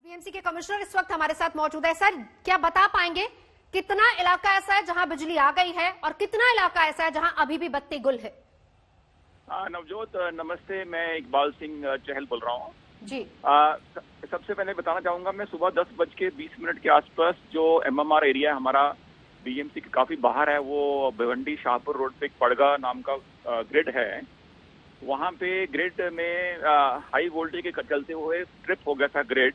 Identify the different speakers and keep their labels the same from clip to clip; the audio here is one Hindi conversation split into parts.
Speaker 1: बीएमसी के कमिश्नर इस वक्त हमारे साथ मौजूद है। सर, क्या बता पाएंगे कितना इलाका ऐसा है जहां बिजली आ गई है और कितना इलाका ऐसा है जहां अभी भी बत्ती गुल है?
Speaker 2: नवजोत नमस्ते, मैं इकबाल सिंह चहल बोल रहा हूँ
Speaker 1: जी।
Speaker 2: सबसे पहले बताना चाहूंगा, मैं सुबह 10:20 के आसपास जो एमएमआर एरिया हमारा बीएमसी के काफी बाहर है, वो भिवंडी शाहपुर रोड पे एक पड़गा नाम का ग्रिड है। वहां पे ग्रिड में हाई वोल्टेज के चलते हुए ट्रिप हो गया था ग्रिड,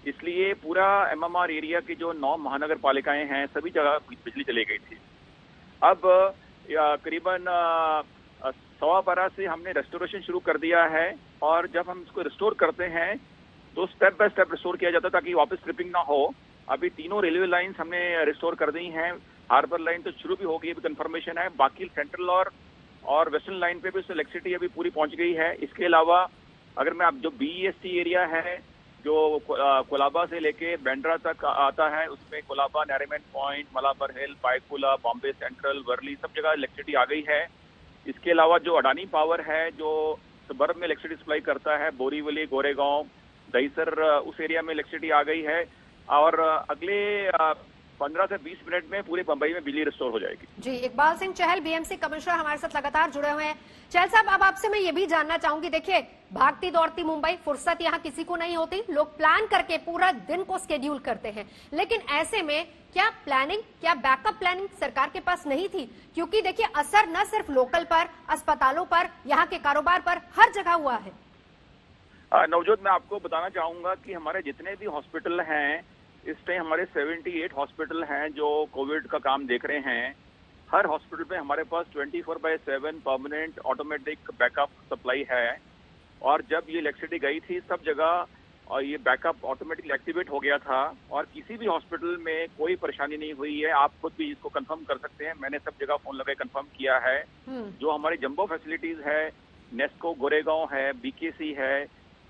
Speaker 2: इसलिए पूरा एमएमआर एरिया की जो 9 महानगर पालिकाएं हैं सभी जगह बिजली चली गई थी। अब करीबन 12:15 से हमने रेस्टोरेशन शुरू कर दिया है, और जब हम इसको रिस्टोर करते हैं तो स्टेप बाय स्टेप रिस्टोर किया जाता है ताकि वापस ट्रिपिंग ना हो। अभी तीनों रेलवे लाइंस हमने रिस्टोर कर दी हैं। हार्बर लाइन तो शुरू भी हो गई, अभी कंफर्मेशन है। बाकी सेंट्रल और वेस्टर्न लाइन पे भी इलेक्ट्रिसिटी अभी पूरी पहुंच गई है। इसके अलावा अगर मैं अब जो बीईएसटी एरिया है जो कोलाबा से लेके बैंड्रा तक आता है, उसमें कोलाबा, नैरीमैन पॉइंट, मलाबर हिल, पाइकुला, बॉम्बे सेंट्रल, वर्ली, सब जगह इलेक्ट्रिसिटी आ गई है। इसके अलावा जो अडानी पावर है जो सबर्ब में इलेक्ट्रिसिटी सप्लाई करता है, बोरीवली, गोरेगांव, दहीसर, उस एरिया में इलेक्ट्रिसिटी आ गई है, और अगले 15 से 20 मिनट में पूरे बंबई में बिजली रिस्टोर हो जाएगी।
Speaker 1: जी, इकबाल सिंह चहल बीएमसी कमिश्नर हमारे साथ लगातार जुड़े हुए हैं। चहल साहब, अब आपसे मैं ये भी जानना चाहूंगी, देखिए भागती दौड़ती मुंबई, फुर्सत यहाँ किसी को नहीं होती, लोग प्लान करके पूरा दिन को शेड्यूल करते हैं, लेकिन ऐसे में क्या प्लानिंग, क्या बैकअप प्लानिंग सरकार के पास नहीं थी? क्योंकि देखिए असर न सिर्फ लोकल पर, अस्पतालों पर, यहाँ के कारोबार पर, हर जगह हुआ है।
Speaker 2: नवजोत, मैं आपको बताना चाहूंगा कि हमारे जितने भी हॉस्पिटल हैं इस टाइम, हमारे 78 हॉस्पिटल हैं जो कोविड का काम देख रहे हैं। हर हॉस्पिटल पे हमारे पास 24/7 परमानेंट ऑटोमेटिक बैकअप सप्लाई है, और जब ये इलेक्ट्रिसिटी गई थी सब जगह और ये बैकअप ऑटोमेटिकली एक्टिवेट हो गया था, और किसी भी हॉस्पिटल में कोई परेशानी नहीं हुई है। आप खुद भी इसको कंफर्म कर सकते हैं, मैंने सब जगह फोन लगा कंफर्म किया है। जो हमारी जंबो फैसिलिटीज है, नेस्को गोरेगांव है, बीकेसी है,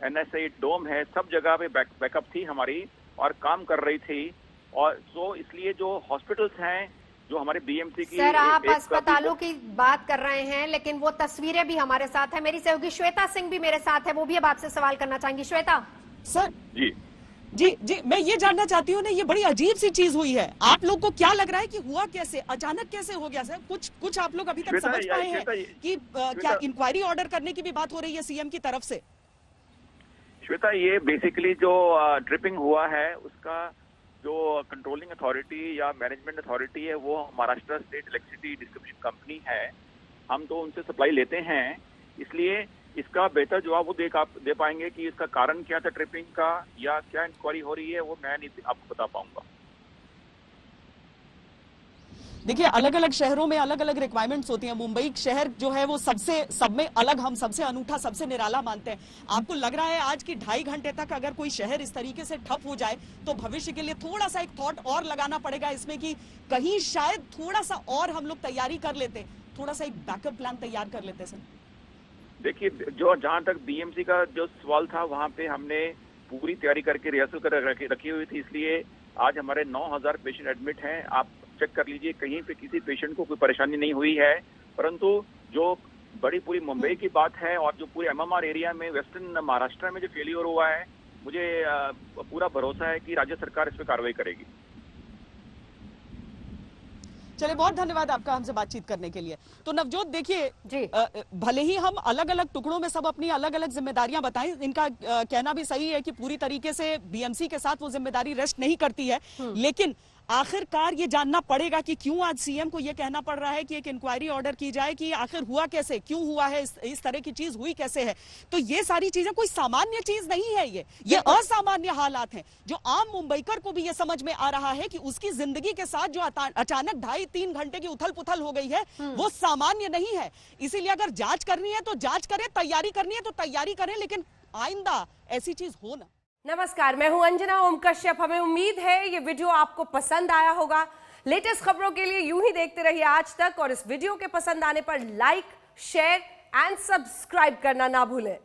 Speaker 2: एनएसआई डोम है, सब जगह पे बैकअप थी हमारी और काम कर रही थी। और तो इसलिए जो हॉस्पिटल्स हैं जो हमारे बीएमसी की,
Speaker 1: सर आप अस्पतालों की बात कर रहे हैं, लेकिन वो तस्वीरें भी हमारे साथ है। मेरी सहयोगी श्वेता सिंह भी मेरे साथ है, वो भी अब आपसे सवाल करना चाहेंगी। श्वेता
Speaker 3: सर।
Speaker 2: जी
Speaker 3: जी जी, मैं ये जानना चाहती हूँ ना, ये बड़ी अजीब सी चीज हुई है। आप लोग को क्या लग रहा है कि हुआ कैसे, अचानक कैसे हो गया सर? कुछ आप लोग अभी तक समझ पाए हैं कि क्या इंक्वायरी ऑर्डर करने की भी बात हो रही है सीएम की तरफ से?
Speaker 2: श्वेता, ये बेसिकली जो ट्रिपिंग हुआ है उसका जो कंट्रोलिंग अथॉरिटी या मैनेजमेंट अथॉरिटी है वो Maharashtra state electricity distribution company है। हम तो उनसे सप्लाई लेते हैं, इसलिए इसका बेहतर जवाब वो दे पाएंगे कि इसका कारण क्या था ट्रिपिंग का, या क्या इंक्वायरी हो रही है, वो मैं नहीं आपको बता पाऊंगा।
Speaker 3: देखिए, अलग अलग शहरों में अलग अलग रिक्वायरमेंट्स होती हैं। मुंबई शहर जो है वो सब में अलग, हम सबसे अनूठा, सबसे निराला मानते हैं। आपको लग रहा है आज की 2.5 घंटे तक अगर कोई शहर इस तरीके से ठप हो जाए तो भविष्य के लिए थोड़ा सा एक थॉट और लगाना पड़ेगा इसमें कि कहीं शायद थोड़ा सा और हम लोग तैयारी कर लेते, थोड़ा सा एक बैकअप प्लान तैयार कर लेते सर?
Speaker 2: देखिए, जो जहां तक बीएमसी का जो सवाल था वहां पे हमने पूरी तैयारी करके रिहर्सल कर रखी हुई थी, इसलिए आज हमारे 9000 पेशेंट एडमिट हैं। आप चेक कर लीजिए, कहीं पे किसी पेशेंट को कोई परेशानी नहीं हुई है। परंतु जो बड़ी पूरी मुंबई की बात है और जो पूरे एमएमआर एरिया में वेस्टर्न महाराष्ट्र में जो फेलियर हुआ है, मुझे पूरा भरोसा है कि राज्य सरकार इस पर कार्रवाई करेगी।
Speaker 3: चलिए, बहुत धन्यवाद आपका हमसे बातचीत करने के लिए। तो नवजोत, देखिए भले ही हम अलग अलग टुकड़ों में सब अपनी अलग अलग जिम्मेदारियां बताएं, इनका कहना भी सही है कि पूरी तरीके से बीएमसी के साथ वो जिम्मेदारी रेस्ट नहीं करती है, लेकिन आखिरकार ये जानना पड़ेगा कि क्यों आज सीएम को ये कहना पड़ रहा है कि एक इंक्वायरी ऑर्डर की जाए कि आखिर हुआ कैसे, क्यों हुआ है, इस तरह की चीज हुई कैसे है। तो ये सारी चीजें कोई सामान्य चीज नहीं है, ये असामान्य हालात हैं जो आम मुंबईकर को भी ये समझ में आ रहा है कि उसकी जिंदगी के साथ जो अचानक 2.5-3 घंटे की उथल पुथल हो गई है वो सामान्य नहीं है। इसीलिए अगर जांच करनी है तो जांच करें, तैयारी करनी है तो तैयारी करें, लेकिन आइंदा ऐसी चीज हो ना।
Speaker 4: नमस्कार, मैं हूं अंजना ओम कश्यप। हमें उम्मीद है ये वीडियो आपको पसंद आया होगा। लेटेस्ट खबरों के लिए यूं ही देखते रहिए आज तक, और इस वीडियो के पसंद आने पर लाइक, शेयर एंड सब्सक्राइब करना ना भूलें।